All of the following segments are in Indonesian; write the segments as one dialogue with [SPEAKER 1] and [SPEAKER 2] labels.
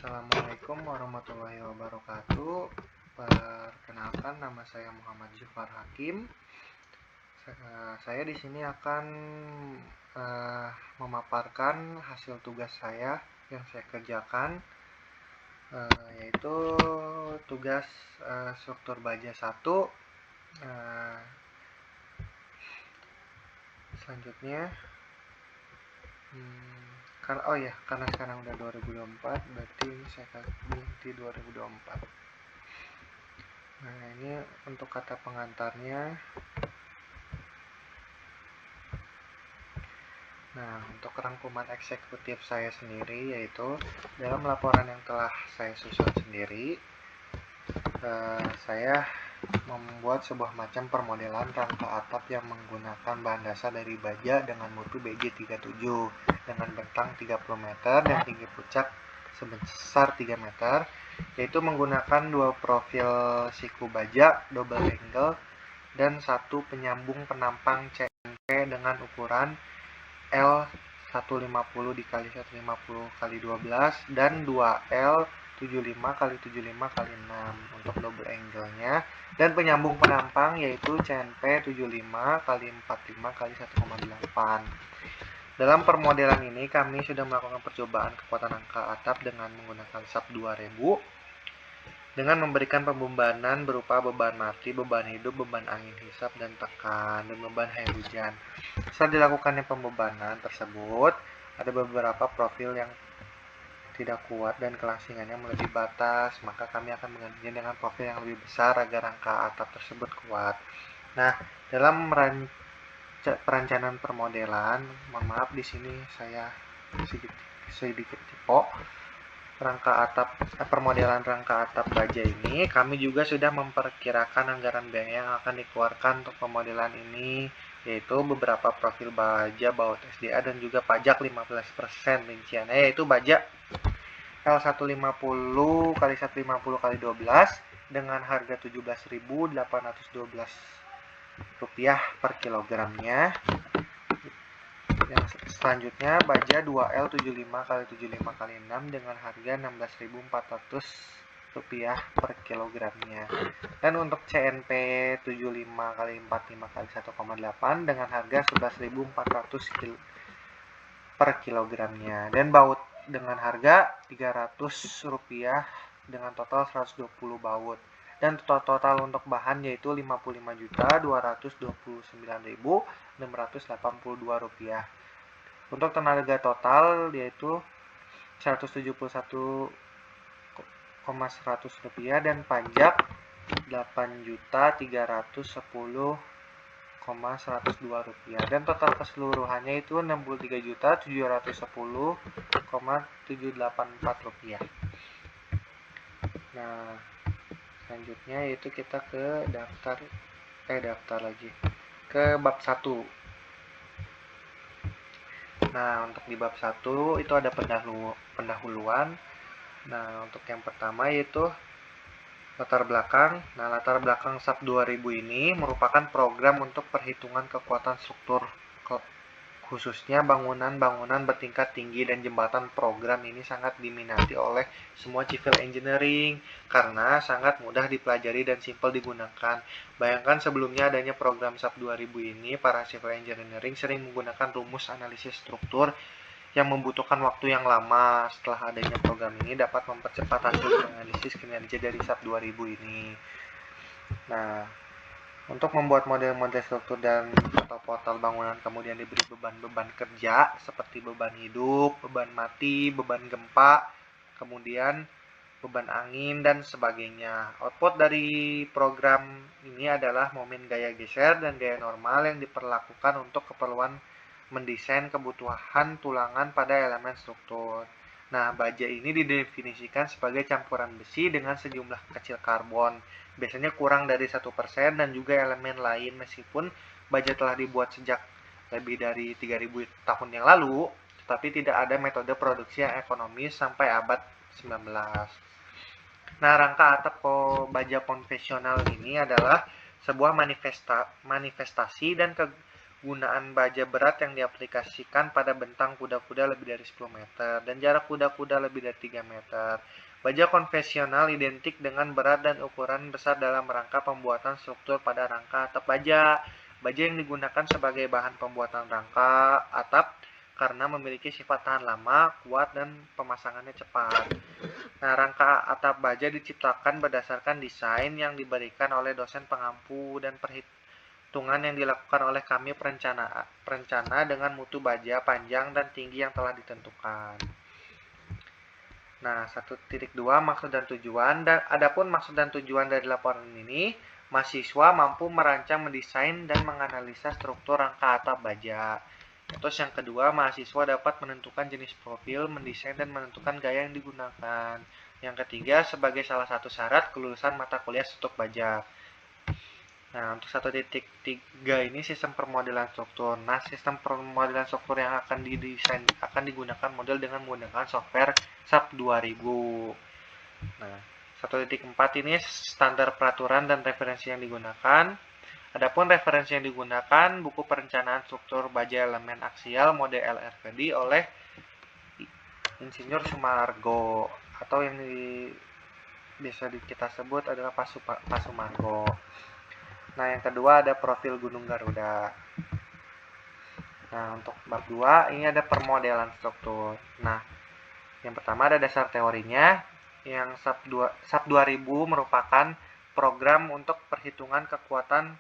[SPEAKER 1] Assalamualaikum warahmatullahi wabarakatuh. Perkenalkan, nama saya Muhammad Zufar Hakim. Saya di sini akan memaparkan hasil tugas saya yang saya kerjakan, yaitu tugas struktur baja 1. Selanjutnya, karena sekarang udah 2024, berarti ini saya akan berhenti 2024. Nah, ini untuk kata pengantarnya. Nah, untuk rangkuman eksekutif saya sendiri, yaitu dalam laporan yang telah saya susun sendiri, saya membuat sebuah macam permodelan rangka atap yang menggunakan bahan dasar dari baja dengan mutu BJ37 dengan bentang 30 meter dan tinggi puncak sebesar 3 meter, yaitu menggunakan 2 profil siku baja double angle dan 1 penyambung penampang CNP dengan ukuran L150 x 150 x 12 dan 2L 75 x 75 x 6 untuk double angle-nya, dan penyambung penampang yaitu CNP 75 x 45 x 1,8. Dalam permodelan ini kami sudah melakukan percobaan kekuatan rangka atap dengan menggunakan SAP 2000 dengan memberikan pembebanan berupa beban mati, beban hidup, beban angin hisap dan tekan, dan beban air hujan. Setelah dilakukannya pembebanan tersebut, ada beberapa profil yang tidak kuat dan kelangsingannya melebihi batas, maka kami akan menggantinya dengan profil yang lebih besar agar rangka atap tersebut kuat. Nah, dalam perencanaan permodelan, mohon maaf di sini saya sedikit typo. Permodelan rangka atap baja ini, kami juga sudah memperkirakan anggaran biaya yang akan dikeluarkan untuk pemodelan ini, yaitu beberapa profil baja baut SDA dan juga pajak 15% rinciannya, yaitu baja L150 x 150 x 12 dengan harga Rp17.812 per kilogramnya. Yang selanjutnya baja 2L 75 x 75 x 6 dengan harga Rp16.400 per kilogramnya. Dan untuk CNP 75 x 45 x 1,8 dengan harga Rp11.400 per kilogramnya. Dan baut dengan harga Rp300 dengan total 120 baut. Dan total untuk bahan yaitu Rp55.229.682. Untuk tenaga total yaitu Rp171.100 dan pajak Rp8.310.102 dan total keseluruhannya itu Rp63.710.784. Nah, selanjutnya yaitu kita ke ke bab 1. Nah, untuk di bab 1 itu ada pendahuluan. Nah, untuk yang pertama yaitu latar belakang. Nah, latar belakang SAP 2000 ini merupakan program untuk perhitungan kekuatan struktur, khususnya bangunan-bangunan bertingkat tinggi dan jembatan. Program ini sangat diminati oleh semua civil engineering karena sangat mudah dipelajari dan simpel digunakan. Bayangkan sebelumnya adanya program SAP 2000 ini, para civil engineering sering menggunakan rumus analisis struktur yang membutuhkan waktu yang lama. Setelah adanya program ini dapat mempercepat hasil analisis kinerja dari SAP 2000 ini. Nah, untuk membuat model-model struktur dan atau portal bangunan kemudian diberi beban-beban kerja seperti beban hidup, beban mati, beban gempa, kemudian beban angin dan sebagainya. Output dari program ini adalah momen gaya geser dan gaya normal yang diperlakukan untuk keperluan mendesain kebutuhan tulangan pada elemen struktur. Nah, baja ini didefinisikan sebagai campuran besi dengan sejumlah kecil karbon, biasanya kurang dari 1% dan juga elemen lain. Meskipun baja telah dibuat sejak lebih dari 3000 tahun yang lalu, tetapi tidak ada metode produksi yang ekonomis sampai abad 19. Nah, rangka atap baja konvensional ini adalah sebuah manifestasi dan gunaan baja berat yang diaplikasikan pada bentang kuda-kuda lebih dari 10 meter dan jarak kuda-kuda lebih dari 3 meter. Baja konvensional identik dengan berat dan ukuran besar dalam rangka pembuatan struktur pada rangka atap baja. Baja yang digunakan sebagai bahan pembuatan rangka atap karena memiliki sifat tahan lama, kuat, dan pemasangannya cepat. Nah, rangka atap baja diciptakan berdasarkan desain yang diberikan oleh dosen pengampu dan perhitungan yang dilakukan oleh kami perencana dengan mutu baja panjang dan tinggi yang telah ditentukan. Nah, 1.2 maksud dan tujuan. Dan adapun maksud dan tujuan dari laporan ini, mahasiswa mampu merancang, mendesain, dan menganalisa struktur rangka atap baja. Terus yang kedua, mahasiswa dapat menentukan jenis profil, mendesain, dan menentukan gaya yang digunakan. Yang ketiga, sebagai salah satu syarat kelulusan mata kuliah struktur baja. Nah, untuk 1.3 ini sistem permodelan struktur. Nah, sistem permodelan struktur yang akan didesain akan digunakan model dengan menggunakan software SAP 2000. Nah, 1.4 ini standar peraturan dan referensi yang digunakan. Adapun referensi yang digunakan buku perencanaan struktur baja elemen aksial mode LRPD oleh Insinyur Sumargo atau yang biasa kita sebut adalah Pak Sumargo. Nah, yang kedua ada profil Gunung Garuda. Nah, untuk bab 2 ini ada permodelan struktur. Nah, yang pertama ada dasar teorinya. Yang SAP 2000 merupakan program untuk perhitungan kekuatan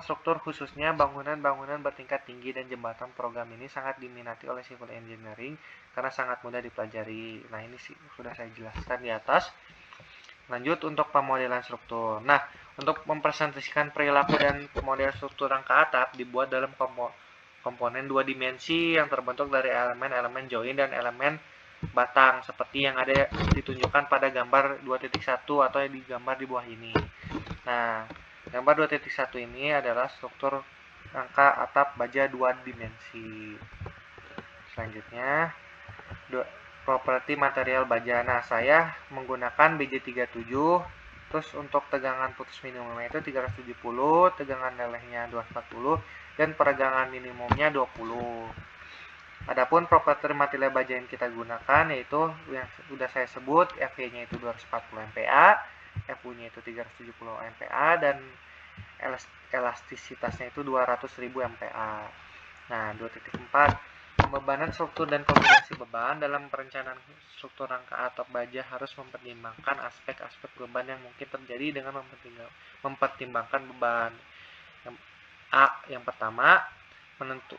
[SPEAKER 1] struktur khususnya bangunan-bangunan bertingkat tinggi dan jembatan. Program ini sangat diminati oleh civil engineering karena sangat mudah dipelajari. Nah, ini sudah saya jelaskan di atas. Lanjut untuk pemodelan struktur. Nah, untuk mempresentasikan perilaku dan model struktur rangka atap dibuat dalam komponen 2 dimensi yang terbentuk dari elemen-elemen join dan elemen batang seperti yang ada ditunjukkan pada gambar 2.1 atau yang digambar di bawah ini. Nah, gambar 2.1 ini adalah struktur rangka atap baja 2 dimensi. Selanjutnya, properti material baja. Nah, saya menggunakan BJ37. Terus untuk tegangan putus minimumnya itu 370, tegangan lelehnya 240, dan peregangan minimumnya 20. Adapun properti material baja yang kita gunakan yaitu yang sudah saya sebut, FV-nya itu 240 MPa, FU-nya itu 370 MPa, dan elastisitasnya itu 200.000 MPa. Nah, 2.4 pembebanan struktur dan kombinasi beban. Dalam perencanaan struktur rangka atap baja harus mempertimbangkan aspek-aspek beban yang mungkin terjadi dengan mempertimbangkan beban. Yang pertama,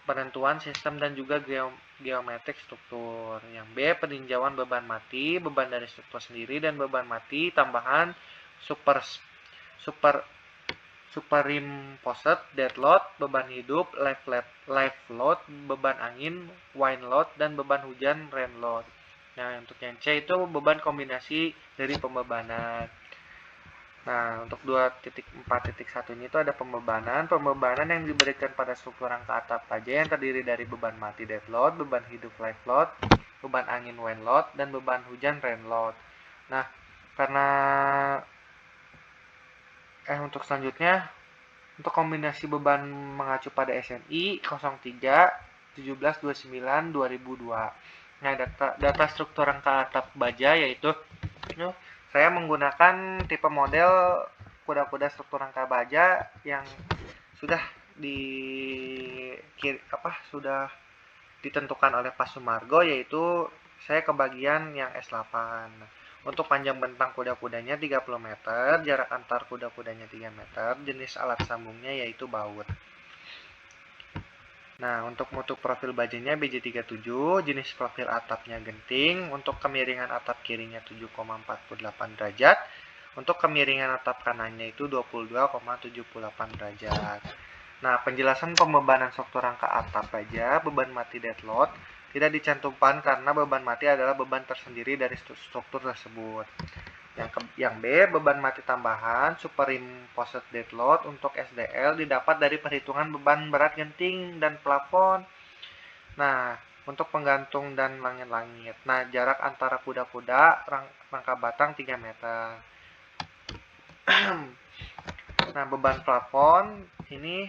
[SPEAKER 1] penentuan sistem dan juga geometrik struktur. Yang B, peninjauan beban mati, beban dari struktur sendiri dan beban mati tambahan, superimposed dead load, beban hidup, live load, beban angin, wind load, dan beban hujan, rain load. Nah, untuk yang C itu beban kombinasi dari pembebanan. Nah, untuk 2.4.1 ini itu ada pembebanan yang diberikan pada struktur rangka atap baja yang terdiri dari beban mati dead load, beban hidup live load, beban angin wind load, dan beban hujan rain load. Nah, karena untuk selanjutnya, untuk kombinasi beban mengacu pada SNI 03 1729 2002. Nah, data struktur rangka atap baja yaitu saya menggunakan tipe model kuda-kuda struktur rangka baja yang sudah ditentukan oleh Pak Sumargo, yaitu saya kebagian yang S8. Untuk panjang bentang kuda-kudanya 30 meter, jarak antar kuda-kudanya 3 meter, jenis alat sambungnya yaitu baut. Nah, untuk mutu profil bajanya BJ37, jenis profil atapnya genting, untuk kemiringan atap kirinya 7,48 derajat, untuk kemiringan atap kanannya itu 22,78 derajat. Nah, penjelasan pembebanan struktur rangka atap baja, beban mati dead load, tidak dicantumkan karena beban mati adalah beban tersendiri dari struktur tersebut. Yang B, beban mati tambahan superimposed dead load untuk SDL didapat dari perhitungan beban berat genting dan plafon. Nah, untuk penggantung dan langit-langit. Nah, jarak antara kuda-kuda rangka batang 3 meter. Nah, beban plafon ini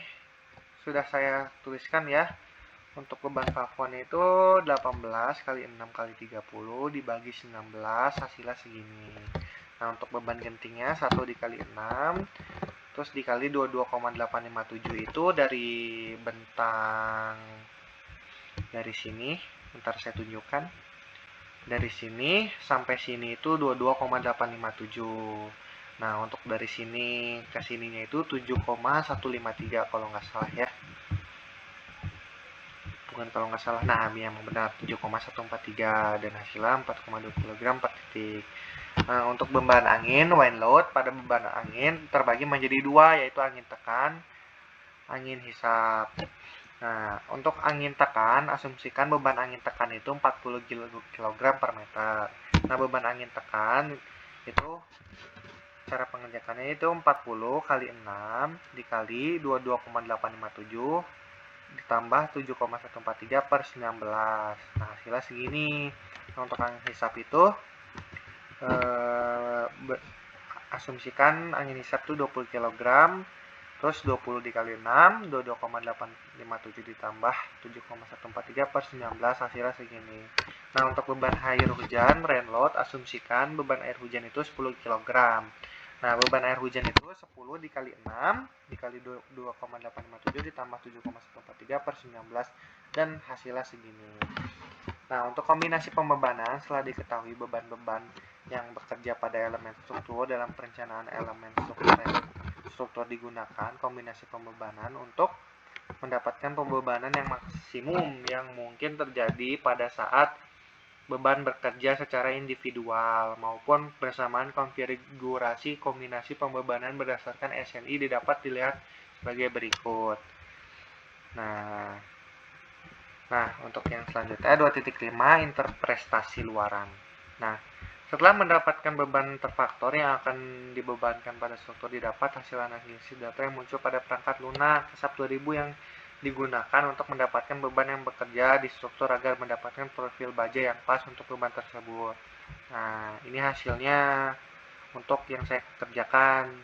[SPEAKER 1] sudah saya tuliskan ya. Untuk beban plafon itu 18 kali 6 kali 30 dibagi 19, hasilnya segini. Nah, untuk beban gentingnya 1 dikali 6, terus dikali 22,857 itu dari bentang dari sini. Bentar saya tunjukkan. Dari sini sampai sini itu 22,857. Nah, untuk dari sini ke sininya itu 7,153 kalau nggak salah ya. Bukan kalau nggak salah, nah memang benar 7,143 dan hasilnya 4,2 kg per titik. Nah, untuk beban angin wind load pada beban angin terbagi menjadi dua, yaitu angin tekan, angin hisap. Nah, untuk angin tekan, asumsikan beban angin tekan itu 40 kg per meter. Nah, beban angin tekan itu cara pengerjakannya itu 40 kali 6 dikali 22,857 ditambah 7,143 per 19. Nah, hasilnya segini. Nah, untuk angin hisap itu asumsikan angin hisap itu 20 kg, terus 20 dikali 6, 22,857 ditambah 7,143 per 19, hasilnya segini. Nah, untuk beban air hujan, rainload, asumsikan beban air hujan itu 10 kg. Nah, beban air hujan itu 10 dikali 6 dikali 2,857 ditambah 7,143 per 19 dan hasilnya segini. Nah, untuk kombinasi pembebanan setelah diketahui beban-beban yang bekerja pada elemen struktur dalam perencanaan elemen struktur digunakan kombinasi pembebanan untuk mendapatkan pembebanan yang maksimum yang mungkin terjadi pada saat beban bekerja secara individual maupun bersamaan. Konfigurasi kombinasi pembebanan berdasarkan SNI dapat dilihat sebagai berikut. Nah, untuk yang selanjutnya 2.5 interpretasi luaran. Nah, setelah mendapatkan beban terfaktor yang akan dibebankan pada struktur, didapat hasil analisis data yang muncul pada perangkat lunak SAP 2000 yang digunakan untuk mendapatkan beban yang bekerja di struktur agar mendapatkan profil baja yang pas untuk beban tersebut. Nah, ini hasilnya untuk yang saya kerjakan.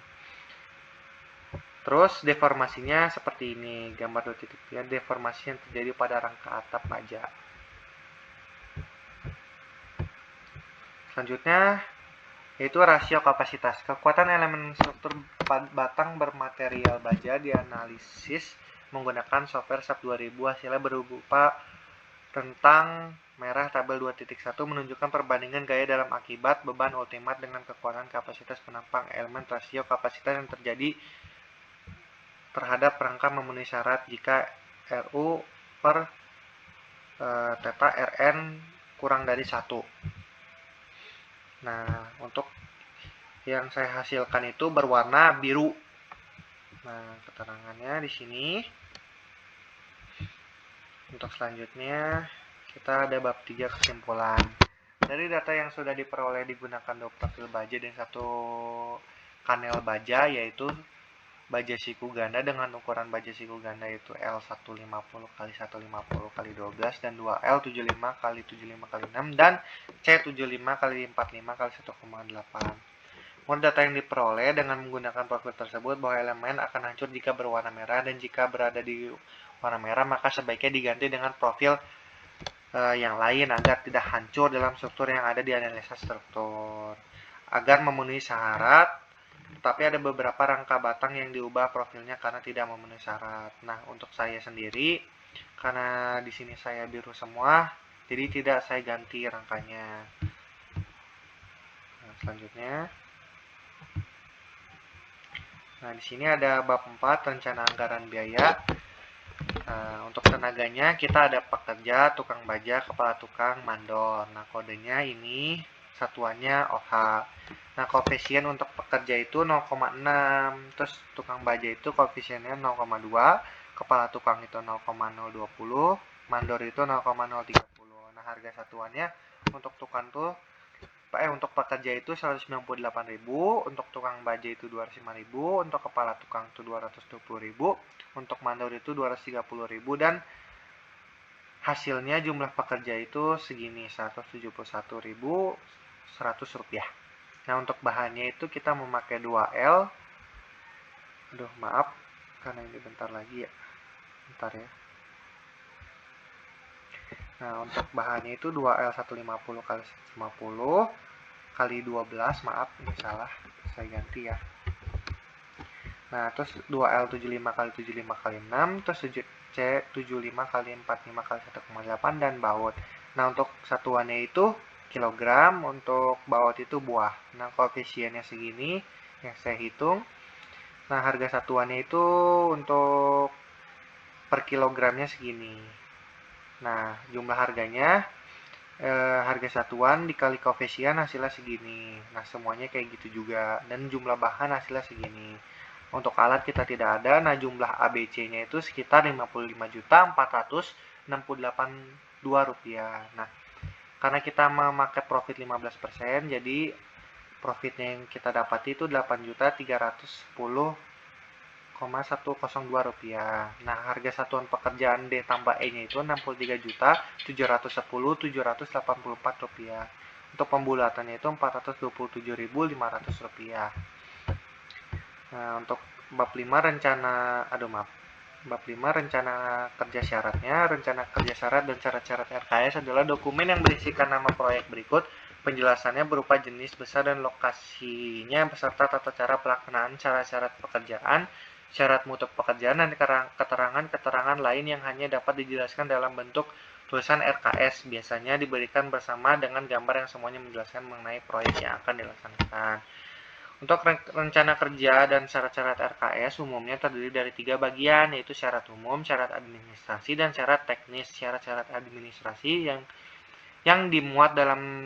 [SPEAKER 1] Terus deformasinya seperti ini, gambar 2.3 deformasi yang terjadi pada rangka atap baja. Selanjutnya yaitu rasio kapasitas. Kekuatan elemen struktur batang bermaterial baja dianalisis menggunakan software SAP 2000. Hasilnya berupa rentang merah tabel 2.1 menunjukkan perbandingan gaya dalam akibat beban ultimat dengan kekuatan kapasitas penampang elemen rasio kapasitas yang terjadi terhadap rangka memenuhi syarat jika RU per theta Rn kurang dari 1. Nah, untuk yang saya hasilkan itu berwarna biru. Nah, keterangannya di sini. Untuk selanjutnya kita ada bab 3 kesimpulan. Dari data yang sudah diperoleh digunakan 2 profil baja dan 1 kanel baja, yaitu baja siku ganda dengan ukuran baja siku ganda itu L150 x 150 x 12 dan 2L75 x 75 x 6 dan C75 x 45 x 1,8. Menurut data yang diperoleh dengan menggunakan profil tersebut bahwa elemen akan hancur jika berwarna merah, dan jika berada di warna merah maka sebaiknya diganti dengan profil yang lain agar tidak hancur dalam struktur yang ada di analisa struktur. Agar memenuhi syarat, tetapi ada beberapa rangka batang yang diubah profilnya karena tidak memenuhi syarat. Nah, untuk saya sendiri, karena di sini saya biru semua, jadi tidak saya ganti rangkanya. Nah, selanjutnya. Nah, di sini ada bab 4 rencana anggaran biaya. Nah, untuk tenaganya kita ada pekerja, tukang baja, kepala tukang, mandor. Nah, kodenya ini satuannya OH. Nah, koefisien untuk pekerja itu 0,6, terus tukang baja itu koefisiennya 0,2, kepala tukang itu 0,020, mandor itu 0,030. Nah, harga satuannya untuk tukang tuh untuk pekerja itu 198.000, untuk tukang baja itu 205.000, untuk kepala tukang itu 220.000, untuk mandor itu 230.000, dan hasilnya jumlah pekerja itu segini 171.100 rupiah. Nah, untuk bahannya itu kita memakai 2L Aduh, maaf karena ini bentar lagi ya. Bentar ya. Nah, untuk bahannya itu 2L150 kali 150 kali 12, maaf ini salah, saya ganti ya. Nah, terus 2L75 kali 75 kali 6, terus C75 kali 45 kali 1,8 dan baut. Nah, untuk satuannya itu kilogram, untuk baut itu buah. Nah, koefisiennya segini yang saya hitung. Nah, harga satuannya itu untuk per kilogramnya segini. Nah, jumlah harganya harga satuan dikali koefisien hasilnya segini. Nah, semuanya kayak gitu juga. Dan jumlah bahan hasilnya segini. Untuk alat kita tidak ada. Nah, jumlah ABC-nya itu sekitar Rp55.468.2. Nah, karena kita memakai profit 15%, jadi profitnya yang kita dapati itu Rp8.310.102. Nah, harga satuan pekerjaan D tambah E-nya itu Rp63.710.784. Untuk pembulatannya itu Rp427.500. Nah, untuk bab 5 rencana kerja syaratnya. Rencana kerja syarat dan syarat-syarat RKS adalah dokumen yang berisikan nama proyek berikut. Penjelasannya berupa jenis, besar, dan lokasinya beserta tata cara pelaksanaan syarat-syarat pekerjaan, syarat mutu pekerjaan, dan keterangan-keterangan lain yang hanya dapat dijelaskan dalam bentuk tulisan RKS. Biasanya diberikan bersama dengan gambar yang semuanya menjelaskan mengenai proyek yang akan dilaksanakan. Untuk rencana kerja dan syarat-syarat RKS umumnya terdiri dari 3 bagian, yaitu syarat umum, syarat administrasi, dan syarat teknis. Syarat-syarat administrasi yang dimuat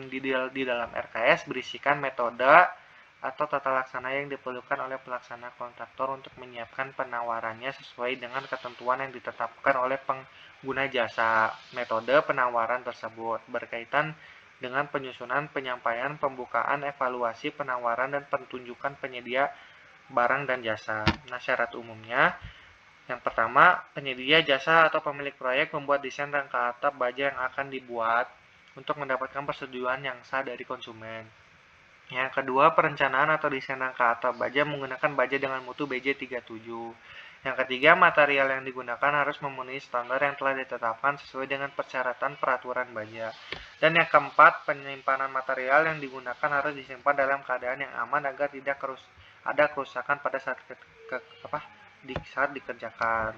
[SPEAKER 1] di dalam RKS berisikan metode atau tata laksana yang diperlukan oleh pelaksana kontraktor untuk menyiapkan penawarannya sesuai dengan ketentuan yang ditetapkan oleh pengguna jasa. Metode penawaran tersebut berkaitan dengan penyusunan, penyampaian, pembukaan, evaluasi, penawaran, dan penunjukan penyedia barang dan jasa. Nah, syarat umumnya yang pertama, penyedia jasa atau pemilik proyek membuat desain rangka atap baja yang akan dibuat untuk mendapatkan persetujuan yang sah dari konsumen. Yang kedua, perencanaan atau desain rangka atap baja menggunakan baja dengan mutu BJ37. Yang ketiga, material yang digunakan harus memenuhi standar yang telah ditetapkan sesuai dengan persyaratan peraturan baja. Dan yang keempat, penyimpanan material yang digunakan harus disimpan dalam keadaan yang aman agar tidak ada kerusakan pada saat dikerjakan.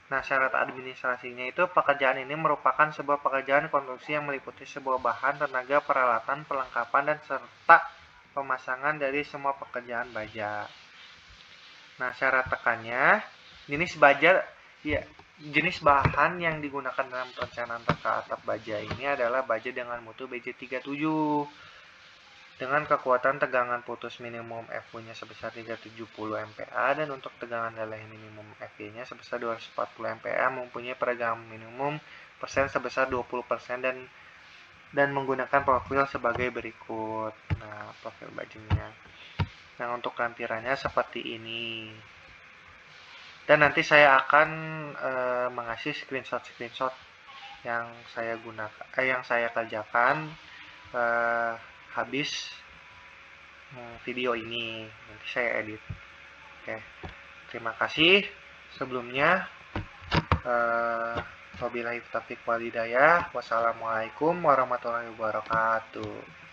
[SPEAKER 1] Nah, syarat administrasinya itu pekerjaan ini merupakan sebuah pekerjaan konstruksi yang meliputi sebuah bahan, tenaga, peralatan, perlengkapan, dan serta pemasangan dari semua pekerjaan baja. Nah, syarat tekannya, jenis bahan yang digunakan dalam perencanaan rangka atap baja ini adalah baja dengan mutu BJ37 dengan kekuatan tegangan putus minimum FU-nya sebesar 370 MPa dan untuk tegangan leleh minimum FY-nya sebesar 240 MPa mempunyai peregangan minimum persen sebesar 20% dan menggunakan profil sebagai berikut. Nah, profil bajunya. Nah, untuk lampirannya seperti ini. Dan nanti saya akan mengasih screenshot yang saya gunakan, yang saya kerjakan habis video ini. Nanti saya edit. Oke, terima kasih sebelumnya. Wabillahi taufiq wal hidayah. Wassalamualaikum warahmatullahi wabarakatuh.